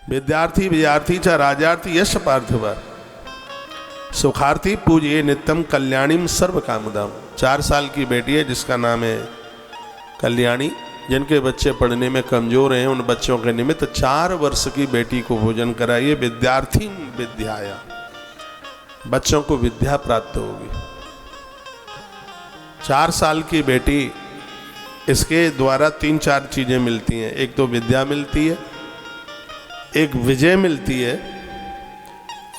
विद्यार्थी विद्यार्थी च राजार्थी यश पार्थिव सुखार्थी पूज्य नित्यम कल्याणीम सर्व कामदाम। 4 साल की बेटी है जिसका नाम है कल्याणी। जिनके बच्चे पढ़ने में कमजोर हैं उन बच्चों के निमित्त 4 वर्ष की बेटी को भोजन कराइए। विद्यार्थी विद्याया, बच्चों को विद्या प्राप्त होगी। 4 साल की बेटी, इसके द्वारा 3-4 चीजें मिलती हैं। एक तो विद्या मिलती है, एक विजय मिलती है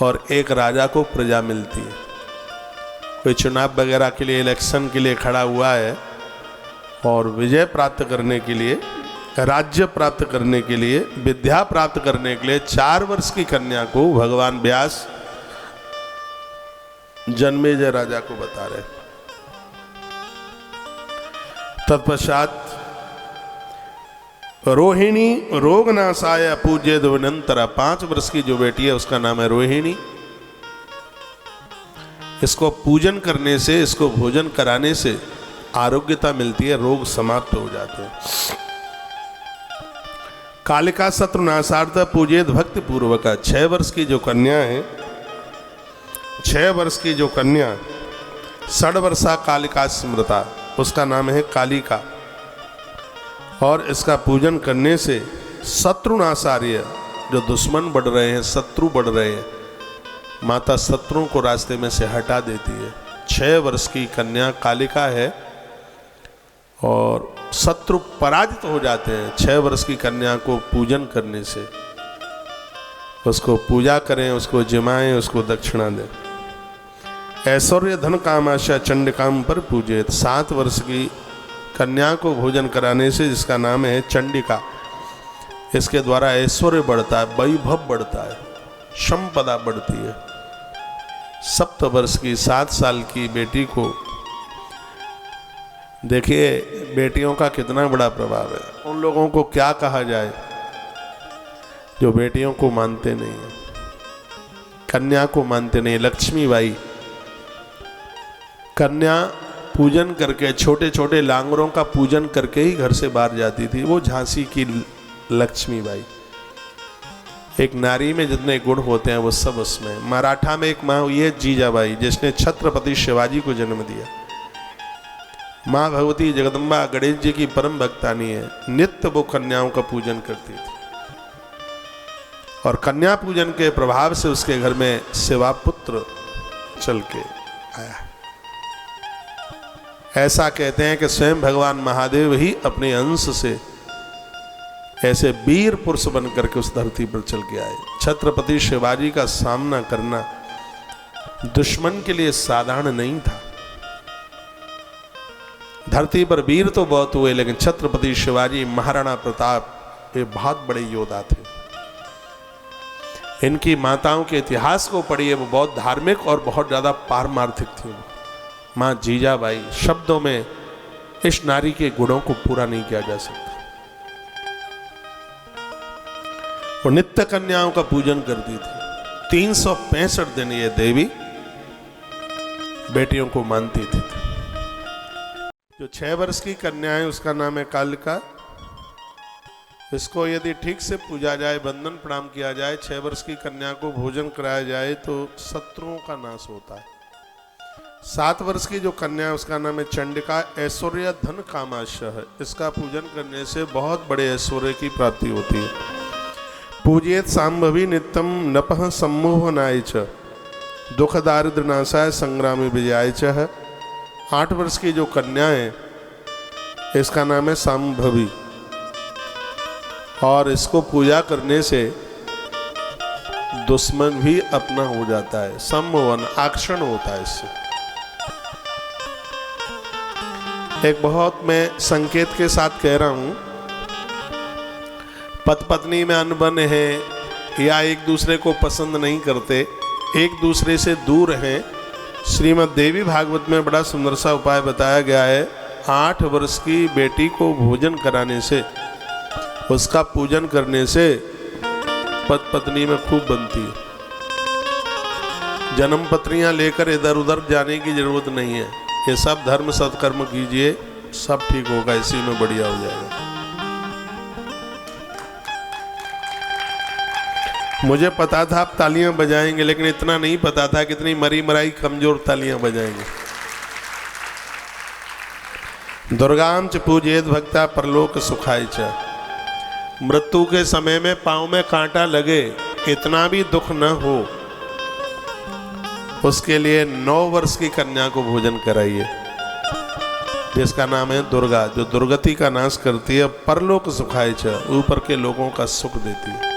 और एक राजा को प्रजा मिलती है। कोई चुनाव वगैरह के लिए, इलेक्शन के लिए खड़ा हुआ है और विजय प्राप्त करने के लिए, राज्य प्राप्त करने के लिए, विद्या प्राप्त करने के लिए 4 वर्ष की कन्या को भगवान व्यास जन्मेजय राजा को बता रहे। तत्पश्चात रोहिणी रोगनाशाय पूज्य द्विनंतरा, 5 वर्ष की जो बेटी है उसका नाम है रोहिणी। इसको पूजन करने से, इसको भोजन कराने से आरोग्यता मिलती है, रोग समाप्त हो जाते हैं। कालिका शत्रुनाशार्थ पूजित भक्ति पूर्वक, 6 वर्ष की जो कन्या है, 6 वर्ष की जो कन्या, षड्वर्षा कालिका स्मृता, उसका नाम है कालिका। और इसका पूजन करने से शत्रुनाशार्य, जो दुश्मन बढ़ रहे हैं, शत्रु बढ़ रहे हैं, माता शत्रुओं को रास्ते में से हटा देती है। 6 वर्ष की कन्या कालिका है और शत्रु पराजित हो जाते हैं 6 वर्ष की कन्या को पूजन करने से। उसको पूजा करें, उसको जिमाएं, उसको दक्षिणा दें। ऐश्वर्य धन कामाशा चंडिकाम पर पूजित, 7 वर्ष की कन्या को भोजन कराने से, जिसका नाम है चंडिका, इसके द्वारा ऐश्वर्य बढ़ता है, वैभव बढ़ता है, संपदा बढ़ती है। 7 वर्ष की 7 साल की बेटी को देखिए, बेटियों का कितना बड़ा प्रभाव है। उन लोगों को क्या कहा जाए जो बेटियों को मानते नहीं है, कन्या को मानते नहीं। लक्ष्मीबाई कन्या पूजन करके, छोटे छोटे लांगरों का पूजन करके ही घर से बाहर जाती थी। वो झांसी की लक्ष्मीबाई। एक नारी में जितने गुण होते हैं वो सब उसमें। मराठा में एक माँ हुई है जीजाबाई, जिसने छत्रपति शिवाजी को जन्म दिया। माँ भगवती जगदम्बा गणेश जी की परम भक्तानी है। नित्य वो कन्याओं का पूजन करती थी और कन्या पूजन के प्रभाव से उसके घर में सेवा पुत्र चल के आया। ऐसा कहते हैं कि स्वयं भगवान महादेव ही अपने अंश से ऐसे वीर पुरुष बनकर के उस धरती पर चल के आए। छत्रपति शिवाजी का सामना करना दुश्मन के लिए साधारण नहीं था। धरती पर वीर तो बहुत हुए, लेकिन छत्रपति शिवाजी, महाराणा प्रताप, ये बहुत बड़े योद्धा थे। इनकी माताओं के इतिहास को पढ़िए, वो बहुत धार्मिक और बहुत ज्यादा पारमार्थिक थी। माँ जीजाबाई, शब्दों में इस नारी के गुणों को पूरा नहीं किया जा सकता। वो नित्य कन्याओं का पूजन करती थी। 365 दिन ये देवी बेटियों को मानती थी। जो 6 वर्ष की कन्या है उसका नाम है कालिका। इसको यदि ठीक से पूजा जाए, वंदन प्रणाम किया जाए, 6 वर्ष की कन्या को भोजन कराया जाए तो शत्रुओं का नाश होता है। 7 वर्ष की जो कन्या है उसका नाम है चंडिका। ऐश्वर्य धन कामाशय, इसका पूजन करने से बहुत बड़े ऐश्वर्य की प्राप्ति होती है। पूजित सांभवी नित्यम नपः सम्मोहनाय च दुख दारिद्र नाशाय संग्रामी विजयाय च। 8 वर्ष की जो कन्या है इसका नाम है सांभवी और इसको पूजा करने से दुश्मन भी अपना हो जाता है। सम्मोहन, आकर्षण होता है इससे। एक बहुत मैं संकेत के साथ कह रहा हूं, पति पत्नी में अनबन है या एक दूसरे को पसंद नहीं करते, एक दूसरे से दूर हैं, श्रीमद् देवी भागवत में बड़ा सुंदर सा उपाय बताया गया है। 8 वर्ष की बेटी को भोजन कराने से, उसका पूजन करने से पति पत्नी में खूब बनती है। जन्म पत्रियां लेकर इधर उधर जाने की जरूरत नहीं है। ये सब धर्म सत्कर्म कीजिए, सब ठीक होगा, इसी में बढ़िया हो जाएगा। मुझे पता था आप तालियां बजाएंगे, लेकिन इतना नहीं पता था कितनी मरी मराई कमजोर तालियां बजाएंगे। दुर्गाम च पूजेत भक्ता परलोक सुखाय च। मृत्यु के समय में पांव में कांटा लगे, इतना भी दुख न हो, उसके लिए 9 वर्ष की कन्या को भोजन कराइए, जिसका नाम है दुर्गा, जो दुर्गति का नाश करती है, परलोक सुखाय च, ऊपर के लोगों का सुख देती है।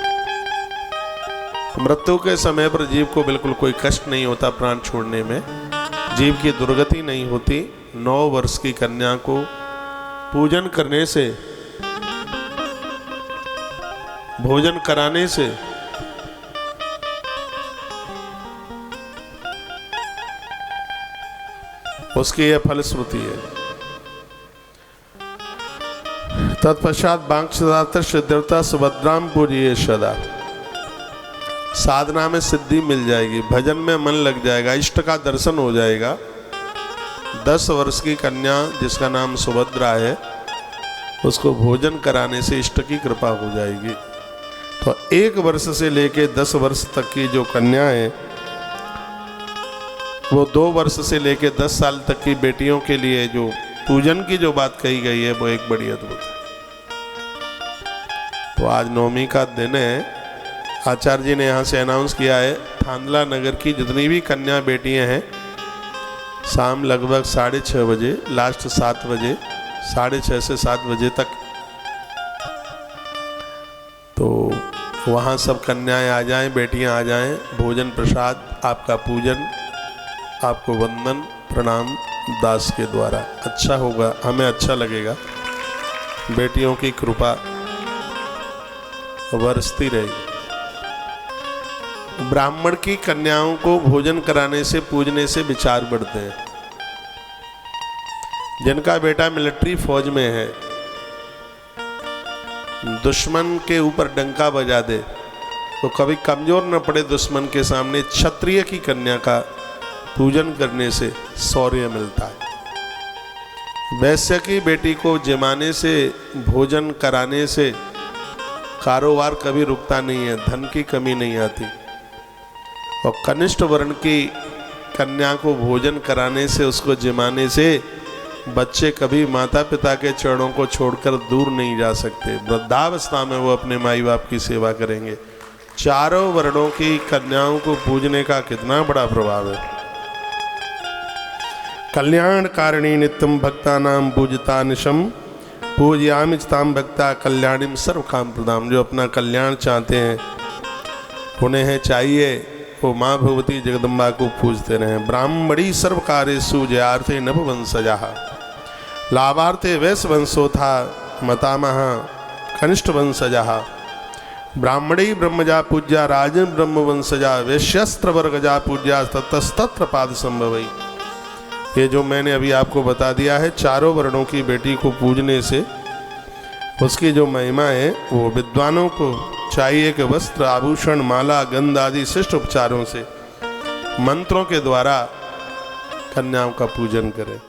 मृत्यु के समय पर जीव को बिल्कुल कोई कष्ट नहीं होता, प्राण छोड़ने में जीव की दुर्गति नहीं होती। 9 वर्ष की कन्या को पूजन करने से, भोजन कराने से उसकी यह फलश्रुति है। तत्पश्चात बांक्षदातर सिद्धता सुभद्राम पूजिए सदा। साधना में सिद्धि मिल जाएगी, भजन में मन लग जाएगा, इष्ट का दर्शन हो जाएगा। 10 वर्ष की कन्या जिसका नाम सुभद्रा है, उसको भोजन कराने से इष्ट की कृपा हो जाएगी। तो 1 वर्ष से लेके 10 वर्ष तक की जो कन्या है, वो 2 वर्ष से लेके 10 साल तक की बेटियों के लिए जो पूजन की जो बात कही गई है, वो एक बड़ी अद्भुत है। तो आज नवमी का दिन है। आचार्य जी ने यहाँ से अनाउंस किया है, थांदला नगर की जितनी भी कन्या बेटियां हैं, शाम लगभग 6:30 बजे, लास्ट 7 बजे, 6:30 से 7 बजे तक, तो वहाँ सब कन्याएं आ जाएं, बेटियां आ जाएं। भोजन प्रसाद, आपका पूजन, आपको वंदन प्रणाम दास के द्वारा अच्छा होगा, हमें अच्छा लगेगा। बेटियों की कृपा बरसती रहेगी। ब्राह्मण की कन्याओं को भोजन कराने से, पूजने से विचार बढ़ते हैं। जिनका बेटा मिलिट्री फौज में है, दुश्मन के ऊपर डंका बजा दे तो कभी कमजोर न पड़े दुश्मन के सामने, क्षत्रिय की कन्या का पूजन करने से शौर्य मिलता है। वैश्य की बेटी को जमाने से, भोजन कराने से कारोबार कभी रुकता नहीं है, धन की कमी नहीं आती। और कनिष्ठ वर्ण की कन्या को भोजन कराने से, उसको जिमाने से बच्चे कभी माता पिता के चरणों को छोड़कर दूर नहीं जा सकते। वृद्धावस्था में वो अपने माई बाप की सेवा करेंगे। चारों वर्णों की कन्याओं को पूजने का कितना बड़ा प्रभाव है। कल्याण कारिणी नित्यम भक्ता नाम पूजता निशम पूजयामि ताम भक्ता कल्याणीम सर्व काम प्रदाम। जो अपना कल्याण चाहते हैं, उन्हें चाहिए वो माँ भगवती जगदम्बा को पूजते रहें। ब्राह्मणी सर्व कार्येषु जयार्थे नभ वंशजा लाभार्थे वैश्य वंशो था मतामह कनिष्ठ वंशजा। ब्राह्मणी ब्रह्मजा पूज्या राजन ब्रह्म वंशजा वैश्यस्त्र वर्गजा पूज्या ततस्तत्र पाद संभवई। ये जो मैंने अभी आपको बता दिया है, चारों वर्णों की बेटी को पूजने से उसकी जो महिमा है, वो विद्वानों को चाहिए कि वस्त्र, आभूषण, माला, गंध आदि शिष्ट उपचारों से, मंत्रों के द्वारा कन्याओं का पूजन करें।